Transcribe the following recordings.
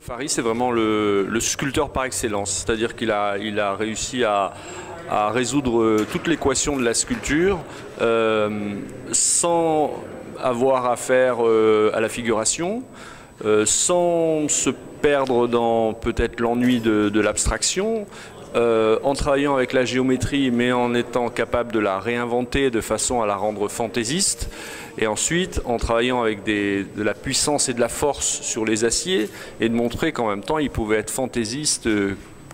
Fary, c'est vraiment le sculpteur par excellence, c'est-à-dire qu'il a réussi à résoudre toute l'équation de la sculpture sans avoir à faire à la figuration, sans se perdre dans peut-être l'ennui de l'abstraction, en travaillant avec la géométrie mais en étant capable de la réinventer de façon à la rendre fantaisiste, et ensuite en travaillant avec de la puissance et de la force sur les aciers et de montrer qu'en même temps il pouvait être fantaisiste,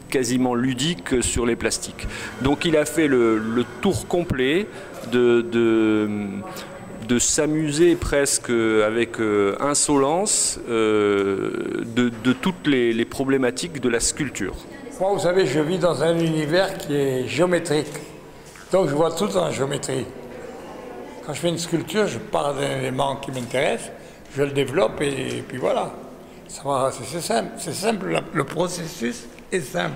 quasiment ludique sur les plastiques. Donc il a fait le tour complet de s'amuser presque avec insolence de toutes les problématiques de la sculpture. Moi, vous savez, je vis dans un univers qui est géométrique. Donc je vois tout en géométrie. Quand je fais une sculpture, je pars d'un élément qui m'intéresse, je le développe et puis voilà. C'est simple, c'est simple, le processus est simple.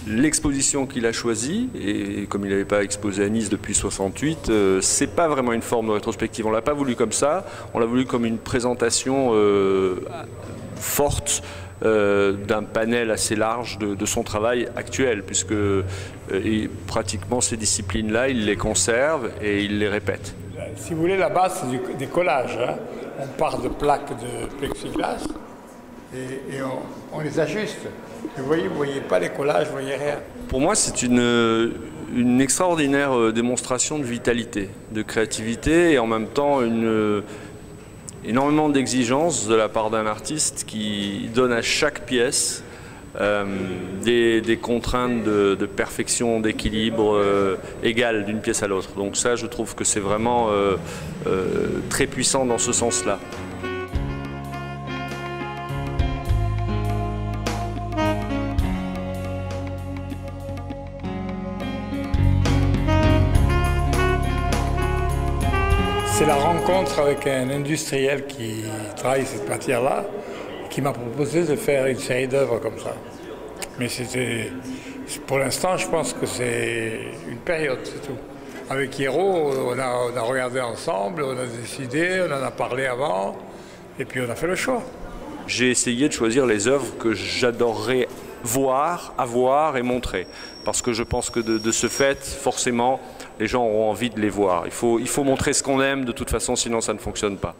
L'exposition qu'il a choisie, et comme il n'avait pas exposé à Nice depuis 68, c'est pas vraiment une forme de rétrospective. On l'a pas voulu comme ça, on l'a voulu comme une présentation forte d'un panel assez large de son travail actuel, puisque pratiquement ces disciplines-là, il les conserve et il les répète. Si vous voulez, la base, c'est des collages. Hein. On part de plaques de plexiglas et on les ajuste. Vous voyez pas les collages, vous voyez rien. Pour moi, c'est une extraordinaire démonstration de vitalité, de créativité et en même temps énormément d'exigence de la part d'un artiste qui donne à chaque pièce des contraintes de perfection, d'équilibre égales d'une pièce à l'autre. Donc ça, je trouve que c'est vraiment très puissant dans ce sens-là. C'est la rencontre avec un industriel qui travaille cette matière-là, qui m'a proposé de faire une série d'œuvres comme ça. Mais pour l'instant, je pense que c'est une période, c'est tout. Avec Hiero, on a regardé ensemble, on a décidé, on en a parlé avant, et puis on a fait le choix. J'ai essayé de choisir les œuvres que j'adorerais voir, avoir et montrer. Parce que je pense que de ce fait, forcément, les gens auront envie de les voir. Il faut montrer ce qu'on aime de toute façon, sinon ça ne fonctionne pas.